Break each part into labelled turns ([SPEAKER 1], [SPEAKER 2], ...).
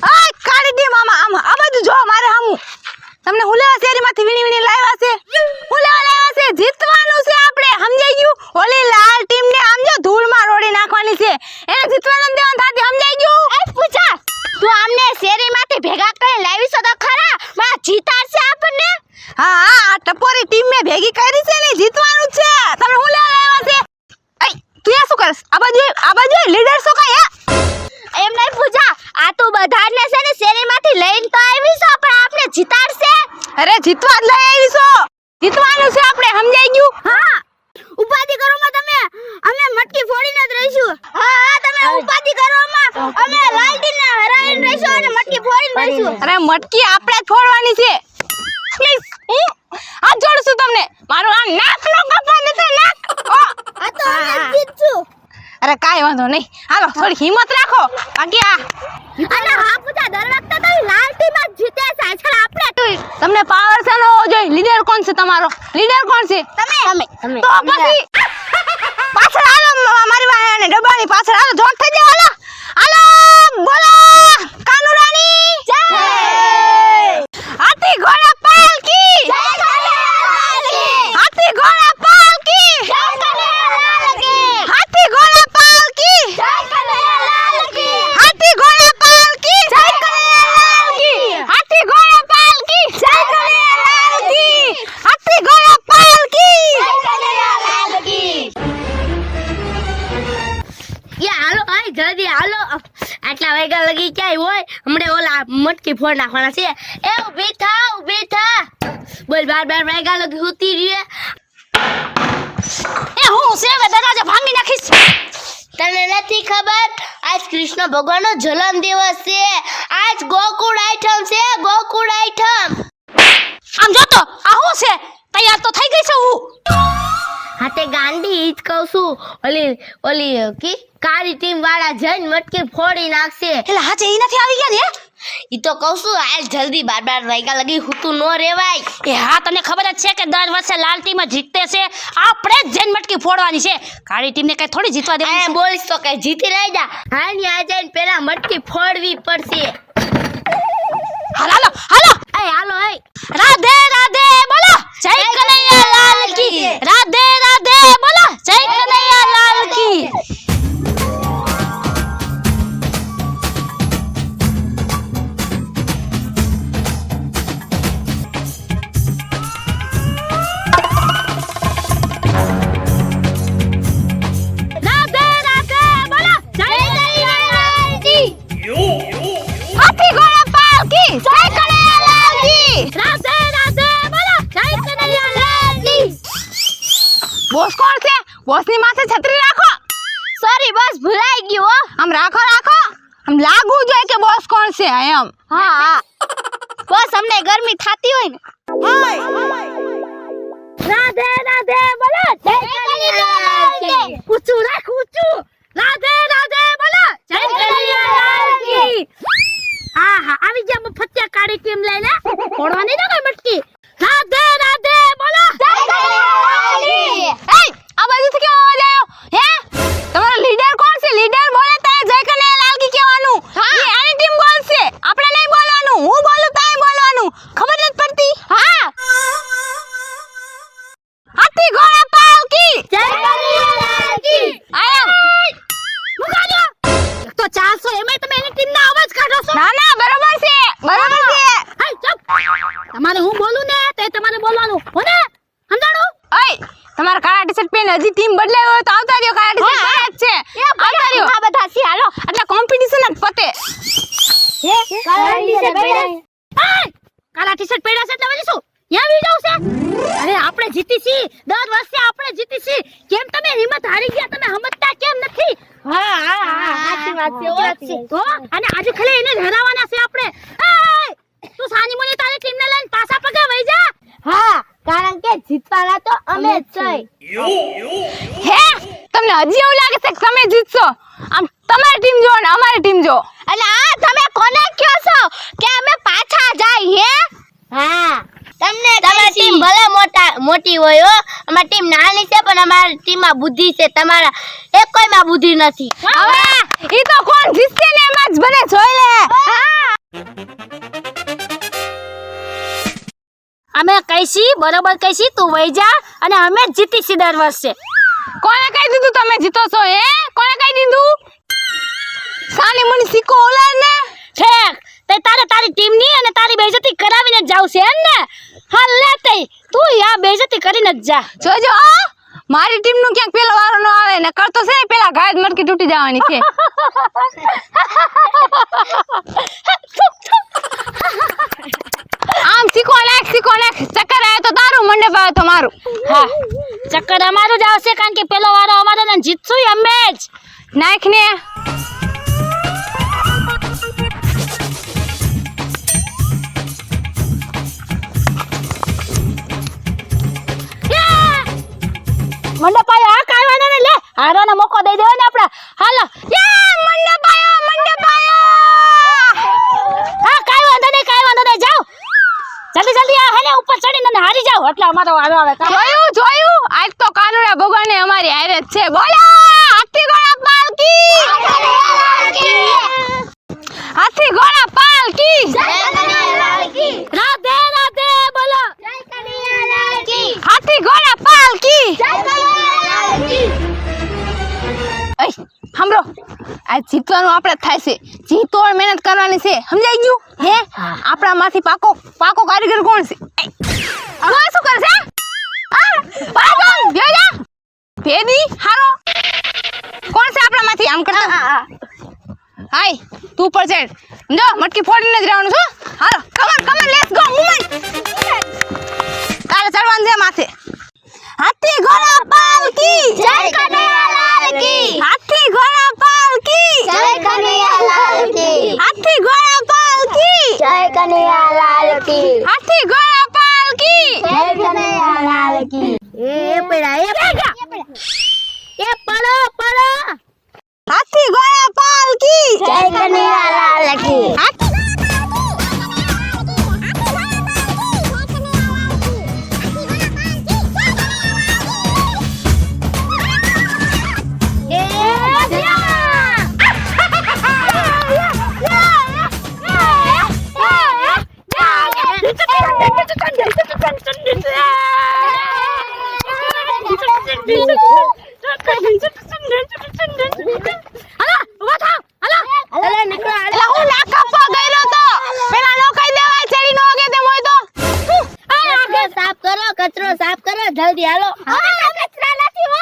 [SPEAKER 1] આ કાળી દી મામા આમ આ બધું જો મારે હામું તમને હુલેવા શેરીમાંથી વીણી લાવ્યા છે હુલેવા લાવ્યા છે જીતવાનું છે આપણે સમજાઈ ગયું ઓલી લાલ ટીમ ને આમ જો ધૂળમાં રોડી નાખવાની છે એને જીતવાનું દેવાનું થાતી સમજાઈ ગયું
[SPEAKER 2] એ પૂછા તું આમને શેરીમાંથી ભેગા કરીને લાવી છો તો ખરા માં જીતાડશે આપણને
[SPEAKER 1] હા હા આ ટપોરી ટીમ મે ભેગી કરી છે ને જીતવાનું છે તમે હુલેવા લાવ્યા છે એ તું શું કરસ આ બાજુ લીડર છો કાયા
[SPEAKER 2] એમ નહીં પૂછા આ તો બધાને છે ને શેરીમાંથી લઈને તો આવી છો પણ આપણે જીતાડશે
[SPEAKER 1] અરે જીતવા જ લઈ આવી છો જીતવાનું છે આપણે સમજાઈ ગયું
[SPEAKER 2] હા ઉપાધિ કરોમાં તમે અમે મટકી ફોડીને જ રહીશું હા હા તમે ઉપાધિ કરોમાં અમે લાલટીને હરાવીને રહીશું અને મટકી ફોડીને રહીશું
[SPEAKER 1] અરે મટકી આપણે જ ફોડવાની છે પ્લીઝ હું હાથ જોડું છું તમને મારું આ નાક નો કપા નથી નાક
[SPEAKER 2] આ તો અમે જીતશું
[SPEAKER 1] અરે કાઈ વાંધો નહીં હાલો થોડી હિંમત રાખો બાકી આ
[SPEAKER 2] અને હા પૂછા દર વખતે તો લાલ ટીમ જ જીતે છે આજકાલ આપણે
[SPEAKER 1] તમને પાવર છે નો જોઈ લીડર કોણ છે તમારો લીડર કોણ છે
[SPEAKER 2] તમે
[SPEAKER 1] તો પછી પાછળ હાલો મારી વાને ડબ્બાની પાછળ હાલો જોટ થઈ જાવ હાલો હાલો બોલો કાનુરાની જય હાથી ઘોડા પાલકી જય હાથી ઘોડા પાલકી
[SPEAKER 2] જય
[SPEAKER 1] હાથી ઘોડા પાલકી
[SPEAKER 2] જય
[SPEAKER 1] હાથી ઘોડા પાલકી જય હાથી ઘોડા પાલકી જય હાથી ઘોડા પાલકી
[SPEAKER 2] યા હાલો આય જલ્દી હાલો આટલા વાગ્યા લગી ક્યાંય હોય હમણે ઓલા મટકી ફોડ નાખવાના છે એ ઊભી થા બોલ બાર વાગ્યા લગી સુતી રહે
[SPEAKER 1] એ હું સેવે દરવાજો ભાંગી નાખીશ
[SPEAKER 2] તને નથી ખબર આજ કૃષ્ણ ભગવાનનો જન્મ દિવસ છે આજ ગોકુળ આઈટમ છે ગોકુળ આઈટમ
[SPEAKER 1] આમ જો તો આ હું છે તૈયાર તો થઈ ગઈ છે હું
[SPEAKER 2] હાતે ગાંડી ઈ જ કહું છું ઓલી કી કાળી ટીમ વાળા જઈને મટકી ફોડી નાખશે
[SPEAKER 1] એટલે હાચે ઈ નથી આવી ગયા ને
[SPEAKER 2] ઈ તો કહું છું આજ જલ્દી બાર વાગ્યા લગી હુતું ન રેવાય
[SPEAKER 1] એ હા તને ખબર જ છે કે દર વર્ષે લાલ ટીમ જ જીતે છે આપણે જ જઈને મટકી ફોડવાની છે કાળી ટીમને કઈ થોડી જીતવા દેવાની
[SPEAKER 2] આ બોલીશ તો કઈ જીતી લઈ જા હા ની આ જઈને પેલા મટકી ફોડવી પડશે
[SPEAKER 1] હાલો હાલો
[SPEAKER 2] એ હાલો એ
[SPEAKER 1] રાધે રાધે બોલો જય કનૈયા લાલ કી રાધે રાધે બોલો જય કનૈયા લાલ કી હાથી ઘોડા પાલકી જય કનૈયા લાલ કી
[SPEAKER 2] રાધે રાધે બોલો જય કનૈયા લાલ કી
[SPEAKER 1] બોસ કોણ છે બોસની માથે છત્રી રાખો
[SPEAKER 2] સોરી બોસ ભૂલાઈ ગયું હો
[SPEAKER 1] આમ રાખો આમ લાગવું જોઈએ કે બોસ કોણ છે એમ
[SPEAKER 2] હા બોસ અમને ગરમી થાતી હોય ને રાધે રાધે બોલો જય કનૈયા લાલ કી ઊંચું રાખ ઊંચું રાધે રાધે બોલો જય કનૈયા લાલ કી હા આવી ગયા ફત્યા કાળી ટીમ લઈને ફોડવાની ના મટકી રાધે રાધે બોલો જય કનૈયા લાલ કી
[SPEAKER 1] એ આ બાજુથી કેમ અવાજ આવ્યો હે તમારો લીડર કોણ છે લીડર બોલે તારે જય કનૈયા લાલ કી કહેવાનું એ આની ટીમ બોલશે આપણે નહીં બોલવાનું હું બોલું તારે બોલવાનું ખબર નથી પડતી
[SPEAKER 2] હા
[SPEAKER 1] હાથી ઘોડા પાલકી
[SPEAKER 2] જય કનૈયા લાલ કી
[SPEAKER 1] આયા
[SPEAKER 2] મુકાજો તો 400 એમાં તમે એની ટીમના અવાજ કાઢો છો
[SPEAKER 1] ના ના બરોબર છે
[SPEAKER 2] હાય ચૂપ તમારે હું બોલું ને તો તમારે બોલવાનું હો ને સમજાણું
[SPEAKER 1] ઓય તમારા કાળા ટી-શર્ટ પહેરીને હજી ટીમ બદલાઈ હોય તો આવતા રહ્યો કાળા ટી-શર્ટ છે આવતા રહ્યો
[SPEAKER 2] આ બધા છે હાલો
[SPEAKER 1] એટલે કોમ્પિટિશન જ પતે
[SPEAKER 2] કાળા ટી-શર્ટ પહેર્યા કાળા ટી-શર્ટ પહેર્યા છે એટલે વળી શું યા વી જાવ છે અરે આપણે જીતી છી દર વર્ષે આપણે જીતી છી કેમ તમે હિંમત હારી ગયા તમે સમજતા કેમ નથી હા સાચી વાત છે તો અને આજે ખાલી એને હરાવવાના છે આપણે તું સાની મુની તારી ટીમ ને લઈને પાછા પગે વઈ જા હા કારણ કે જીતવાના તો અમે જ છીએ
[SPEAKER 1] હે તમને હજી એવું લાગે છે કે તમે જીતશો આમ તમારી ટીમ જો ને અમારી ટીમ જો
[SPEAKER 2] અને આ તમે કોને કહો છો કે અમે પાછા જાય હે હા તમને તમારી ટીમ ભલે મોટી હોય હો
[SPEAKER 3] અમારી ટીમ નાની છે પણ અમારી ટીમમાં બુદ્ધિ છે તમારા એક કોઈમાં બુદ્ધિ નથી
[SPEAKER 1] હવે ઈ તો કોણ જીતશે ને એમાં જ બને જોઈ લે.
[SPEAKER 2] અમે કહીશી બરોબર કહીશી તું વઈ જા અને અમે જ જીતીશી દર વર્ષે.
[SPEAKER 1] કોને કહી દીધું તમે જીતો છો? હે કોને કહી દીધું? સાની મુની સિક્કો ઓલાર ને
[SPEAKER 2] ઠેક તે તારે તારી ટીમ ની અને તારી બેઇજ્જતી કરાવીને જ જાવ છે એમ ને? હાલ લે તે તું આ બેઇજ્જતી કરીને જ જા.
[SPEAKER 1] જોજો મારી ટીમ નું ક્યાંક પેલો વારો ન આવે ને કરતો છે ને પેલા ઘાયત મટકી તૂટી જવાની છે. આમ સિક્કો નાખ ચક્કર આવે તો તારું મંડપ આવે તો મારું.
[SPEAKER 2] હા ચક્કર અમારું જ આવશે કારણ કે પેલો વારો અમારો ને જીતશું અમે જ.
[SPEAKER 1] નાખ ને
[SPEAKER 2] મંડપ આયો આ કાઈ વાંધો નહીં લે હારવાનો મોકો દઈ દેવો ને આપણે. હાલો
[SPEAKER 1] મંડપ આયો.
[SPEAKER 2] હા કાઈ વાંધો નહીં જાઓ જલ્દી આ હેને ઉપર ચડીને હારી જાઓ એટલે અમારો વારો આવે.
[SPEAKER 1] જોયું આજ તો કાનુડા ભગવાને અમારી હારે જ છે. બોલા હાથી ઘોડા પાલકી, હાથી ઘોડા પાલકી,
[SPEAKER 2] રાધે રાધે બોલો
[SPEAKER 1] હાથી ઘોડા પાલકી. એય સાંભળો આ જીતવાનું આપણે જ થાય છે. જીતોડ મહેનત કરવાની છે સમજાઈ ગયું? હે આપણામાંથી પાકો કારીગર કોણ છે? આ શું કરે છે? પાકો ભેજા ભેદી હારો કોણ છે આપણામાંથી? આમ કરતા હાય તું પર ચડ જો મટકી ફોડીને જ રહેવાનું છો. હાલો કમન લેટ્સ ગો મૂવમેન્ટ. તારે ચડવાનું છે માથે. હાથી ઘોડા પાલકી
[SPEAKER 3] જય કનૈયાલાલ કી
[SPEAKER 1] હાથી ઘોડા પાલકી
[SPEAKER 3] જય કનૈયાલાલ કી
[SPEAKER 1] હાથી ઘોડા પાલકી
[SPEAKER 3] જય કનૈયાલાલ કી
[SPEAKER 1] હાથી ઘોડા પાલકી.
[SPEAKER 3] જય કનૈયાલાલ કી એ પડો
[SPEAKER 1] હાથી ઘોડા પાલકી
[SPEAKER 3] જય કનૈયાલાલ કી
[SPEAKER 1] એલા હું ના કાપવા ગયો તો પેલા નો કહી દેવાય ચડી નો આગે તેમ હોય તો.
[SPEAKER 3] કચરો સાફ કરો જલ્દી હાલો કચરા નથી હો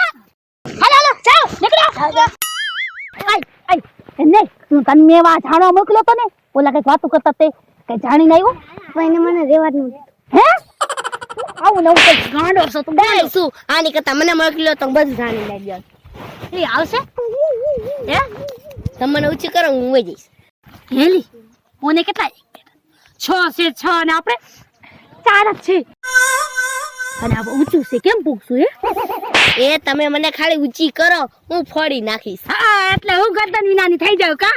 [SPEAKER 2] હાલો જાઓ નીકળો. આય નહીં તું તને મેં વા જાણવા મોકલ્યો તો ને ઓલા કઈક વાતું કરતા તે કઈ જાણીને આવ્યો
[SPEAKER 3] પણ મને રેવાનું
[SPEAKER 2] હે આવું નવું કઈ ગાંડો છો તું
[SPEAKER 3] ડર શું આની કરતા મને મોકલ્યો તો બધું જાણી લાગ્યો
[SPEAKER 2] એ આવશે હે
[SPEAKER 3] તમને ઊંચી કરો હું વઈ જઈશ
[SPEAKER 2] હેલી ઓને કેટલા 6 છે 6 અને આપણે 4 જ છે અને આ ઊંચું છે કેમ પૂછું
[SPEAKER 3] એ તમે મને ખાલી ઊંચી કરો હું ફોડી નાખીશ
[SPEAKER 2] હા એટલે હું ગરદન વિનાની થઈ જાવ કા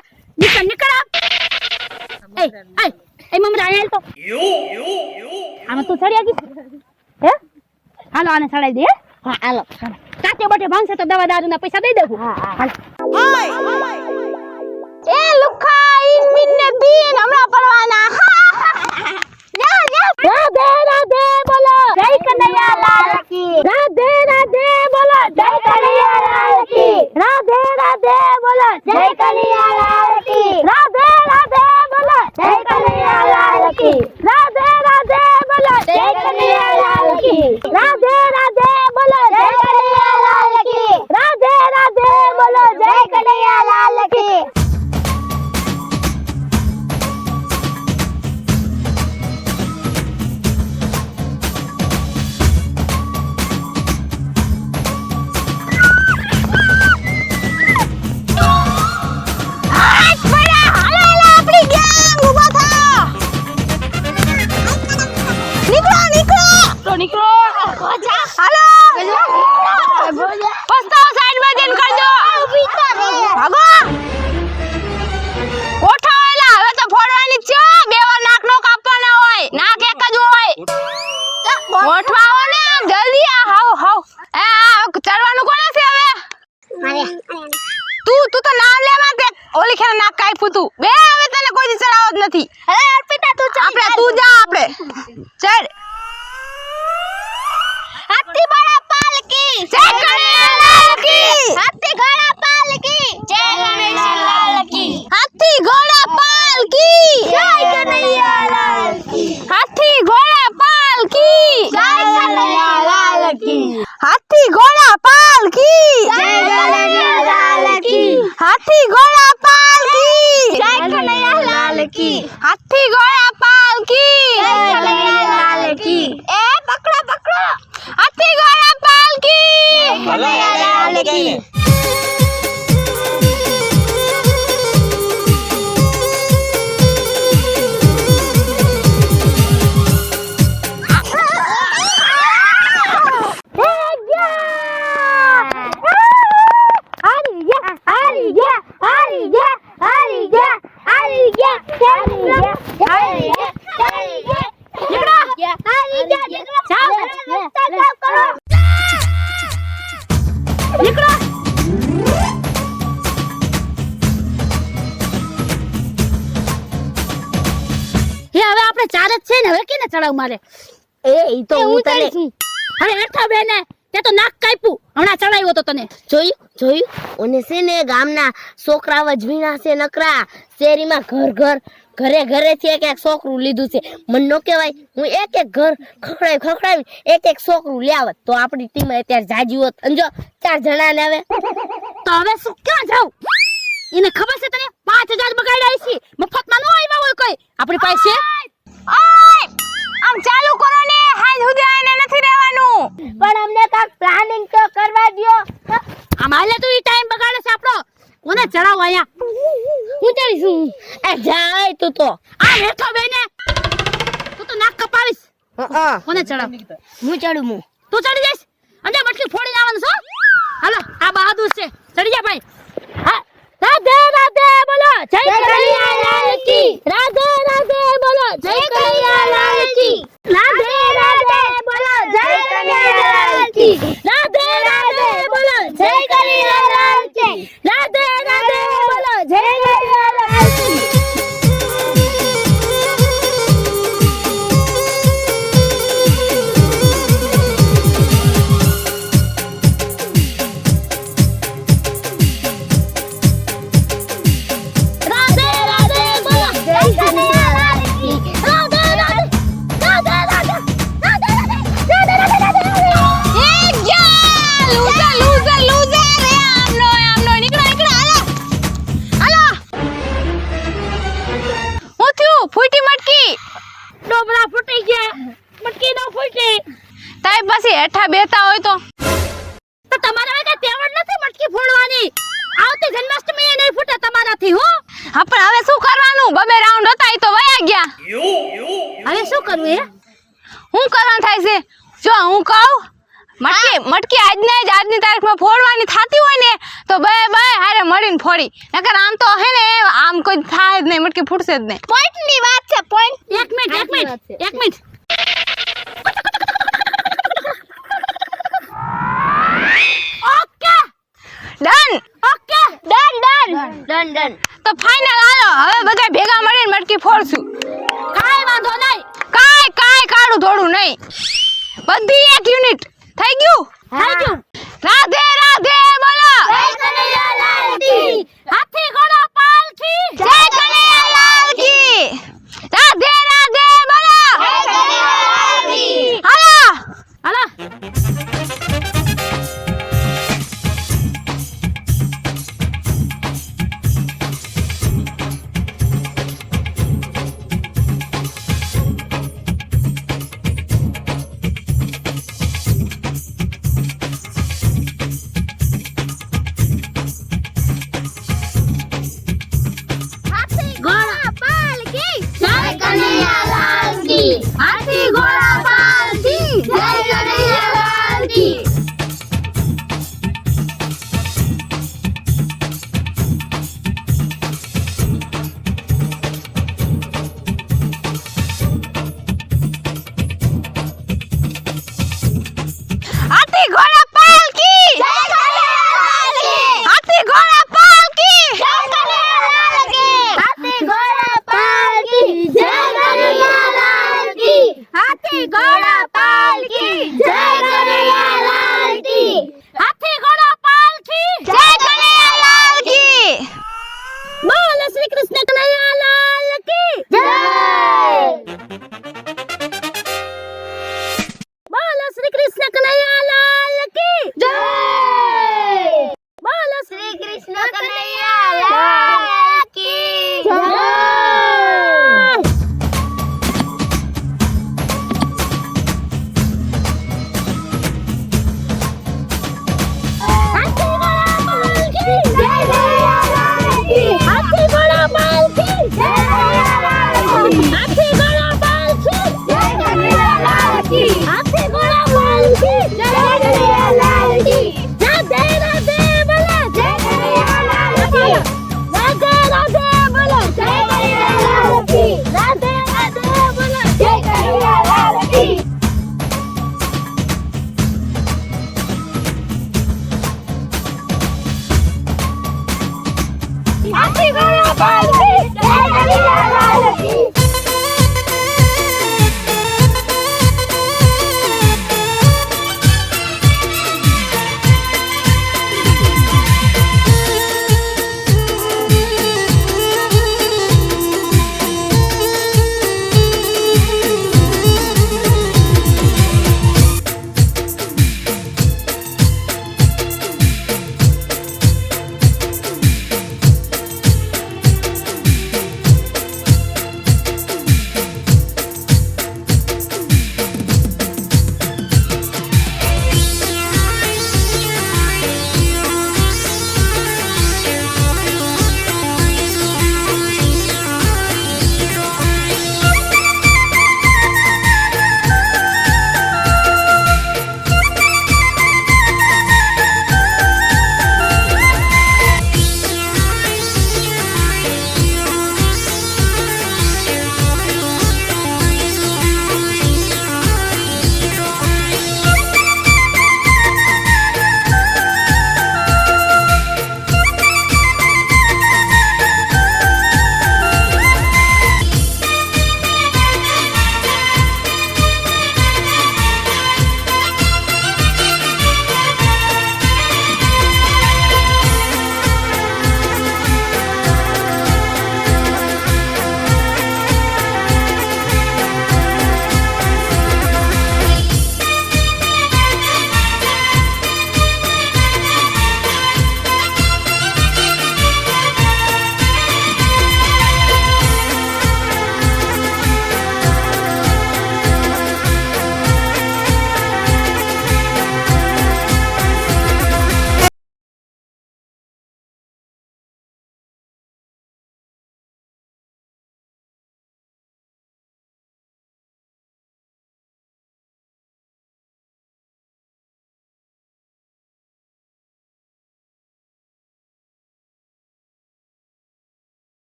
[SPEAKER 2] નીકળ એ મમરા આયલ તો આમાં તું ચડી આગી હે હાલો આને ચડાઈ દે
[SPEAKER 3] હા હાલો
[SPEAKER 2] કાચે બટે ભાંગશે તો દવા દારૂના પૈસા દઈ દેવું
[SPEAKER 3] હા
[SPEAKER 1] એ લુખા ઇન મિનને દીન હમણાં પડવાના.
[SPEAKER 2] રાધે રાધે બોલો
[SPEAKER 3] જય કનૈયાલાલ કી
[SPEAKER 2] રાધે રાધે બોલો
[SPEAKER 3] જય કનૈયાલાલ કી
[SPEAKER 2] રાધે રાધે બોલો
[SPEAKER 3] જય કનૈયાલાલ કી
[SPEAKER 2] રાધે રાધે બોલો
[SPEAKER 3] જય કનૈયાલાલ કી
[SPEAKER 2] રાધે રાધે બોલો
[SPEAKER 3] જય કનૈયાલાલ કી
[SPEAKER 2] રાધે રાધે બોલો
[SPEAKER 3] જય કનૈયાલાલ કી
[SPEAKER 2] રાધે રાધે બોલો
[SPEAKER 3] જય કનૈયાલાલ કી અરે અર્પિતા તું ચાલ
[SPEAKER 1] આપણે તું જા આપણે ચડ
[SPEAKER 3] હાથી બડા પાલકી
[SPEAKER 1] જય કનૈયાલાલ કી
[SPEAKER 3] હાથી ઘોડા પાલકી જય ગણેશલાલ કી
[SPEAKER 1] હાથી ઘોડા પાલકી
[SPEAKER 3] જય કનૈયાલાલ કી
[SPEAKER 1] હાથી ઘોડા પાલકી
[SPEAKER 3] જય કનૈયાલાલ કી
[SPEAKER 1] હાથી ઘોડા પાલકી
[SPEAKER 3] જય કનૈયાલાલ કી
[SPEAKER 1] હાથી ઘોડા પાલકી
[SPEAKER 3] જય કનૈયાલાલ કી
[SPEAKER 1] હાથી ઘોડા પાલકી
[SPEAKER 3] જય કનૈયાલાલ કી એ પકડો પકડો
[SPEAKER 1] હાથી ઘોડા પાલકી
[SPEAKER 3] કનૈયાલાલ કી
[SPEAKER 2] હે હવે આપણે ચાર જ છે ને હવે કેને ચડાવ મારે
[SPEAKER 3] એ ઈ તો હું તને
[SPEAKER 2] હવે હેઠા બેને તે તો નાક કાપ્યું હમણાં ચડાવ્યો તો તને
[SPEAKER 3] જોયું ઓને છે ને ગામના છોકરા વજવીના છે નકરા શેરીમાં ઘરે ઘરેથી એક છોકરું લીધું છે મન નો કહેવાય હું એક ઘર ખખડાવી એક છોકરું લાવત તો આપણી ટીમ અત્યારે જાજી હોત અને જો 4 જણા ને આવે
[SPEAKER 2] તો હવે શું ક્યાં જાવ એને ખબર છે તને 5000 બગાડ્યા છે મફતમાં નો આવ્યા હોય કોઈ આપણી પાસે
[SPEAKER 1] ઓય આમ ચાલુ કરો ને હાલ સુધી આને નથી રહેવાનું
[SPEAKER 3] પણ અમને કાક પ્લાનિંગ તો કરવા દ્યો
[SPEAKER 2] આમ હાલે તું ઈ ટાઈમ બગાડે છે આપણો કોને ચડાવ આયા
[SPEAKER 3] હું ચડીશું એ જાય તું તો
[SPEAKER 2] આ હેઠો બેને તું તો નાક કપાવીશ કોને ચડાવ
[SPEAKER 3] હું ચડું
[SPEAKER 2] તું ચડી જઈશ અને મટકી ફોડી લાવવાનું છો હાલો આ બહાદુર છે ચડી જા ભાઈ હા રાધે રાધે બોલો જય કનૈયાલાલ કી રાધે રાધે બોલો જય કનૈયાલાલ કી રાધે રાધે બોલો જય કનૈયાલાલ કી રાધે રાધે બોલો જય કનૈયાલાલ કી રાધે રાધે બોલો જય કનૈયાલાલ કી રાધે રાધે બોલો જય કનૈયાલાલ કી રાધે રાધે રાધે રાધે રાધે
[SPEAKER 1] એ ગયા લૂઝર રે આમનો નીકળો હાલો હું થયું ફૂટી મટકી
[SPEAKER 2] ડોબરા ફૂટી ગયા મટકી ન ફૂટી
[SPEAKER 1] તાઈ પછી હેઠા બેતા હોય તો
[SPEAKER 2] તો તમારે હવે કઈ તેવડ નથી મટકી ફોડવાની આવતી જન્માષ્ટમી એ નહીં ફૂટે તમારાથી હો
[SPEAKER 1] હા પણ હવે શું કરવાનું બબે રાઉન્ડ હતા ઈ તો વયા ગયા
[SPEAKER 2] હવે શું કરવું હે
[SPEAKER 1] હું કરવાનું થાય છે જો હું કહું મટકી આજની તારીખમાં ફોડવાની થાતી હોય ને તો બે હારે મળીને ફોડી નકર આમ તો હે ને આમ કોઈ થાય જ નહીં મટકી ફૂટશે જ નહીં
[SPEAKER 3] પોઈન્ટ ની વાત છે પોઈન્ટ
[SPEAKER 2] એક minute okay
[SPEAKER 1] done
[SPEAKER 2] okay
[SPEAKER 3] done
[SPEAKER 1] તો ફાઇનલ હાલો હવે બધા ભેગા મળીને મટકી ફોડશું
[SPEAKER 2] કાઈ વાંધો નહીં
[SPEAKER 1] કાઈ કાળું થોડું નહીં બધી એક યુનિટ થઈ ગયું
[SPEAKER 2] થઈ ગયું
[SPEAKER 1] રાધે રાધે બોલો
[SPEAKER 2] જય કનૈયાલાલ કી હાથી ઘોડા પાલકી
[SPEAKER 1] જય કનૈયાલાલ કી રાધે રાધે બોલો
[SPEAKER 3] જય કનૈયાલાલ કી
[SPEAKER 1] હાલો
[SPEAKER 2] હાલો
[SPEAKER 3] ઘોડા પાલકી જય કનૈયાલાલ કી
[SPEAKER 2] હાથી ઘોડા પાલકી
[SPEAKER 1] જય કનૈયાલાલ કી
[SPEAKER 2] બોલ શ્રી કૃષ્ણ કનૈયાલાલ કી
[SPEAKER 3] જય
[SPEAKER 2] બોલ શ્રી કૃષ્ણ કનૈયાલાલ કી
[SPEAKER 3] જય
[SPEAKER 2] બોલ
[SPEAKER 3] શ્રી કૃષ્ણ કનૈયાલાલ કી જય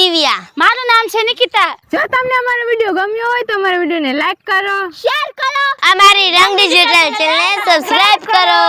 [SPEAKER 3] દિવ્યા.
[SPEAKER 2] મારું નામ છે નિકિતા.
[SPEAKER 1] જો તમને અમારો વિડિયો ગમ્યો હોય તો અમારા વિડિયોને લાઈક કરો,
[SPEAKER 2] શેર કરો.
[SPEAKER 3] અમારી રંગ ડિજિટલ ચેનલને સબસ્ક્રાઇબ કરો.